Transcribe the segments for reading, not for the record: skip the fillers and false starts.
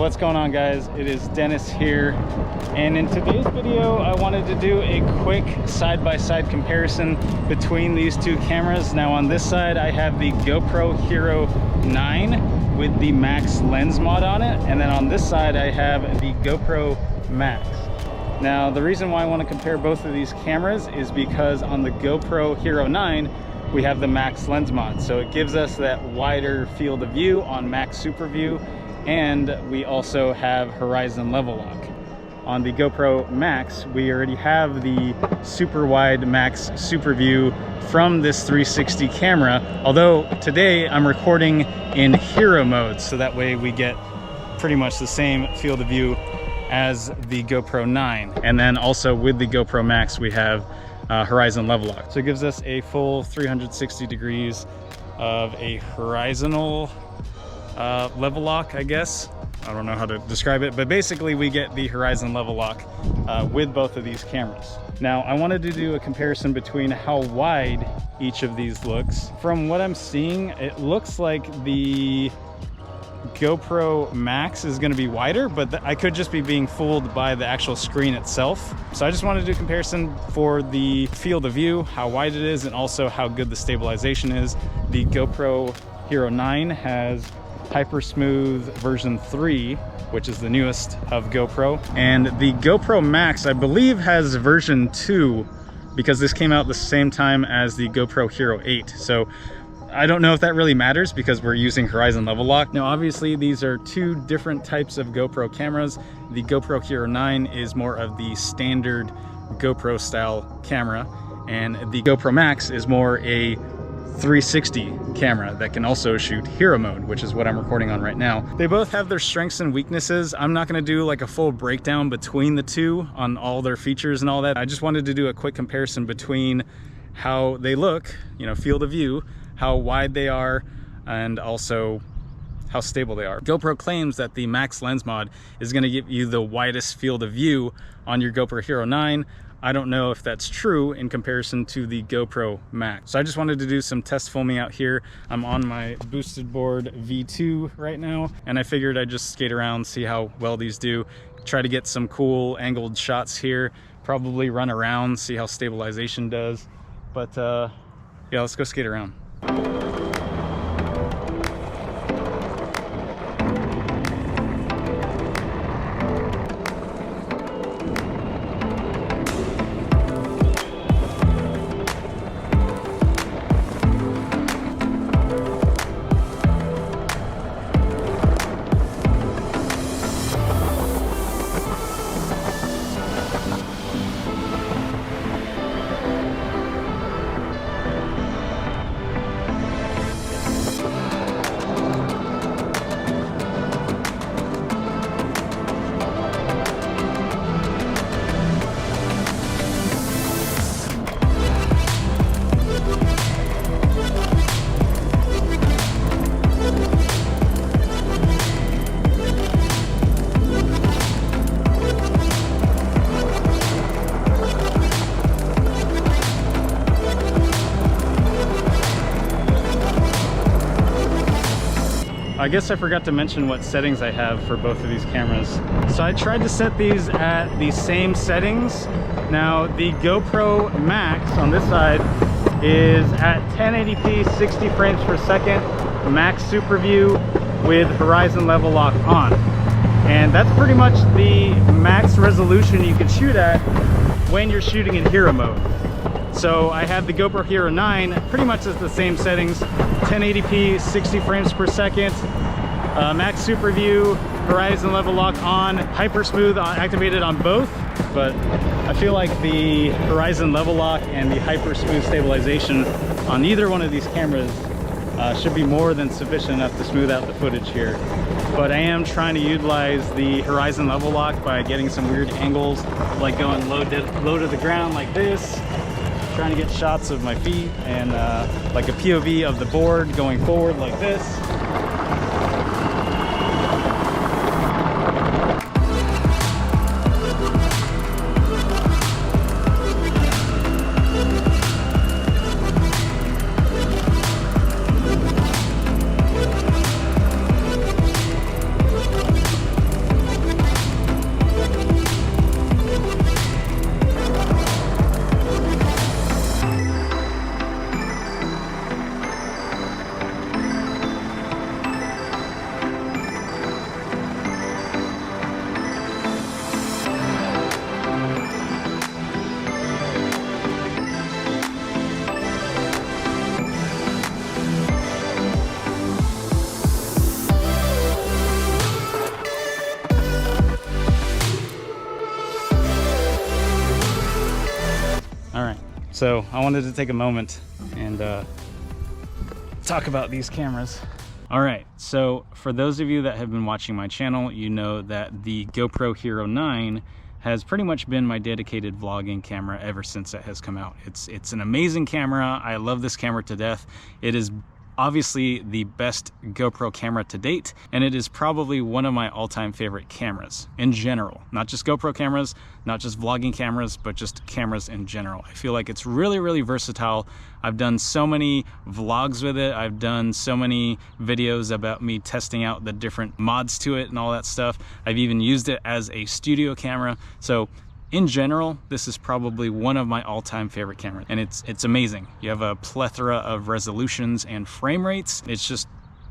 what's going on, guys? It is Dennis here, and in today's video I wanted to do a quick side-by-side comparison between these two cameras. Now on this side I have the GoPro Hero 9 with the Max Lens Mod on it, and then on this side I have the GoPro Max. Now the reason why I want to compare both of these cameras is because on the GoPro Hero 9 we have the Max Lens Mod, so it gives us that wider field of view on Max Superview, and we also have horizon level lock. On the GoPro Max, we already have the super wide Max Superview from this 360 camera, although today I'm recording in Hero mode, so that way we get pretty much the same field of view as the GoPro 9. And then also with the GoPro Max we have horizon level lock, so it gives us a full 360 degrees of a horizontal level lock, I guess. I don't know how to describe it, but basically we get the horizon level lock with both of these cameras. Now I wanted to do a comparison between how wide each of these looks. From what I'm seeing, it looks like the GoPro Max is going to be wider, but I could just be being fooled by the actual screen itself. So I just wanted to do a comparison for the field of view, how wide it is, and also how good the stabilization is. The GoPro Hero 9 has Hyper Smooth version 3, which is the newest of GoPro, and the GoPro Max I believe has version 2, because this came out the same time as the GoPro Hero 8. So I don't know if that really matters because we're using horizon level lock. Now obviously these are two different types of GoPro cameras. The GoPro Hero 9 is more of the standard GoPro style camera, and the GoPro Max is more a 360 camera that can also shoot Hero mode, which is what I'm recording on right now. They both have their strengths and weaknesses. I'm not going to do like a full breakdown between the two on all their features and all that. I just wanted to do a quick comparison between how they look, you know, field of view, how wide they are, and also how stable they are. GoPro claims that the Max Lens Mod is going to give you the widest field of view on your GoPro Hero 9. I don't know if that's true in comparison to the GoPro Max. So I just wanted to do some test filming out here. I'm on my boosted board V2 right now, and I figured I'd just skate around, see how well these do, try to get some cool angled shots here, probably run around, see how stabilization does. But yeah, let's go skate around. I guess I forgot to mention what settings I have for both of these cameras. So I tried to set these at the same settings. Now the GoPro Max on this side is at 1080p 60 frames per second, Max Superview with horizon level lock on. And that's pretty much the max resolution you can shoot at when you're shooting in Hero mode. So I have the GoPro Hero 9 pretty much as the same settings, 1080p 60 frames per second, Max Superview, horizon level lock on, Hyper Smooth activated on both, but I feel like the horizon level lock and the Hyper Smooth stabilization on either one of these cameras should be more than sufficient enough to smooth out the footage here. But I am trying to utilize the horizon level lock by getting some weird angles, like going low to the ground like this, trying to get shots of my feet, and like a POV of the board going forward like this. So I wanted to take a moment and talk about these cameras. All right, so for those of you that have been watching my channel, you know that the GoPro Hero 9 has pretty much been my dedicated vlogging camera ever since it has come out. It's an amazing camera. I love this camera to death. It is obviously the best GoPro camera to date, and it is probably one of my all-time favorite cameras in general. Not just GoPro cameras, not just vlogging cameras, but just cameras in general. I feel like it's really, really versatile. I've done so many vlogs with it. I've done so many videos about me testing out the different mods to it and all that stuff. I've even used it as a studio camera. So in general, this is probably one of my all-time favorite cameras, and it's amazing. You have a plethora of resolutions and frame rates. It's just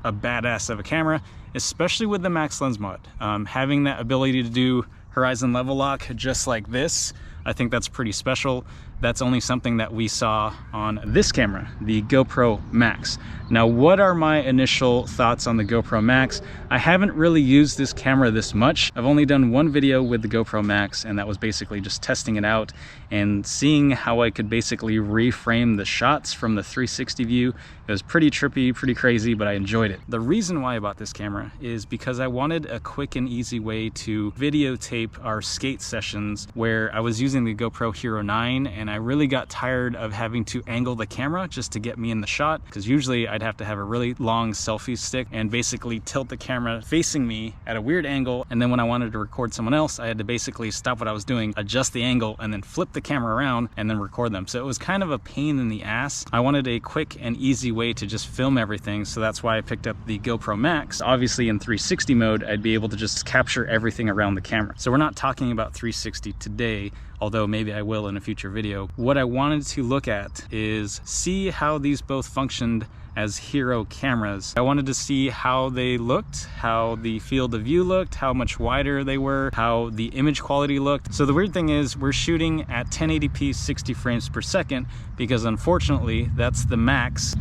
a badass of a camera, especially with the Max Lens Mod. Having that ability to do horizon level lock just like this, I think that's pretty special. That's only something that we saw on this camera, the GoPro Max. Now, what are my initial thoughts on the GoPro Max? I haven't really used this camera this much. I've only done one video with the GoPro Max, and that was basically just testing it out and seeing how I could basically reframe the shots from the 360 view. It was pretty trippy, pretty crazy, but I enjoyed it. The reason why I bought this camera is because I wanted a quick and easy way to videotape our skate sessions where I was using the GoPro Hero 9, and I really got tired of having to angle the camera just to get me in the shot, because usually I'd have to have a really long selfie stick and basically tilt the camera facing me at a weird angle, and then when I wanted to record someone else, I had to basically stop what I was doing, adjust the angle, and then flip the camera around and then record them. So it was kind of a pain in the ass. I wanted a quick and easy way to just film everything, so that's why I picked up the GoPro Max. Obviously in 360 mode, I'd be able to just capture everything around the camera. So we're not talking about 360 today, although maybe I will in a future video. What I wanted to look at is see how these both functioned as Hero cameras. I wanted to see how they looked, how the field of view looked, how much wider they were, how the image quality looked. So the weird thing is we're shooting at 1080p 60 frames per second because unfortunately that's the max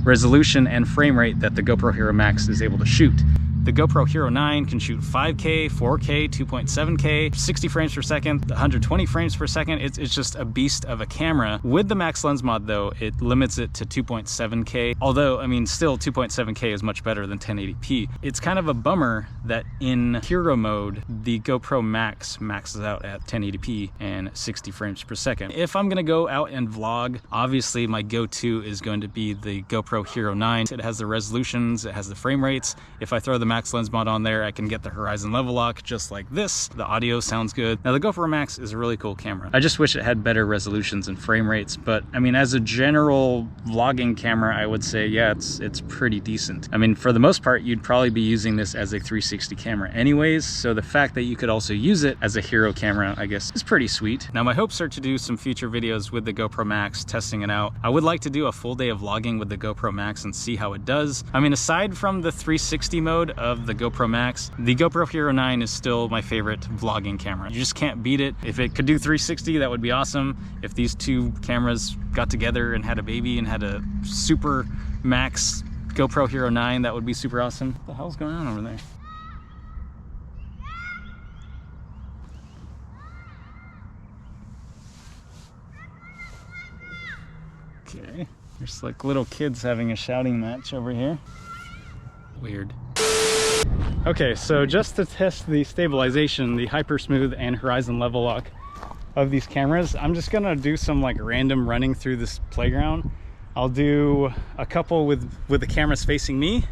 resolution and frame rate that the GoPro Hero Max is able to shoot. The GoPro Hero 9 can shoot 5K, 4K, 2.7K, 60 frames per second, 120 frames per second. It's just a beast of a camera. With the Max Lens Mod though, it limits it to 2.7K. Although, I mean, still 2.7K is much better than 1080p. It's kind of a bummer that in Hero mode, the GoPro Max maxes out at 1080p and 60 frames per second. If I'm gonna go out and vlog, obviously my go-to is going to be the GoPro Hero 9. It has the resolutions, it has the frame rates. If I throw the Max Lens Mod on there, I can get the horizon level lock just like this. The audio sounds good. Now the GoPro Max is a really cool camera. I just wish it had better resolutions and frame rates, but I mean, as a general vlogging camera, I would say, yeah, it's pretty decent. I mean, for the most part, you'd probably be using this as a 360 camera anyways, so the fact that you could also use it as a Hero camera, I guess, is pretty sweet. Now my hopes are to do some future videos with the GoPro Max, testing it out. I would like to do a full day of vlogging with the GoPro Max and see how it does. I mean, aside from the 360 mode of the GoPro Max, the GoPro Hero 9 is still my favorite vlogging camera. You just can't beat it. If it could do 360, that would be awesome. If these two cameras got together and had a baby and had a super max GoPro Hero 9, that would be super awesome. What the hell's going on over there? Okay, there's like little kids having a shouting match over here. Weird. Okay, so just to test the stabilization, the hyper smooth and horizon level lock of these cameras, I'm just gonna do some like random running through this playground. I'll do a couple with the cameras facing me,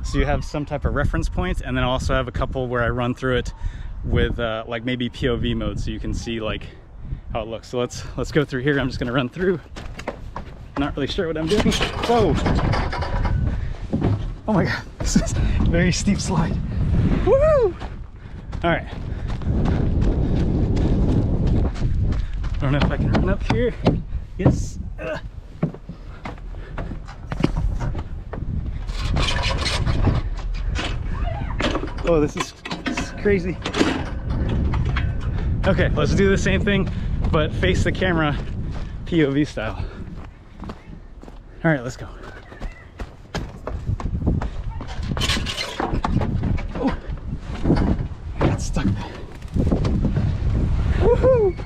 so you have some type of reference point, and then I'll also have a couple where I run through it with like maybe POV mode, so you can see like how it looks. So let's go through here. I'm just gonna run through. Not really sure what I'm doing. Whoa! Oh my god, this is a very steep slide. Woo! All right. I don't know if I can run up here. Yes. Oh, this is crazy. Okay, let's do the same thing, but face the camera POV style. All right, let's go. Oh, I got stuck there. Woohoo!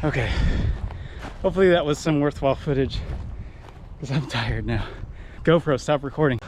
Okay, hopefully that was some worthwhile footage because I'm tired now. GoPro, stop recording.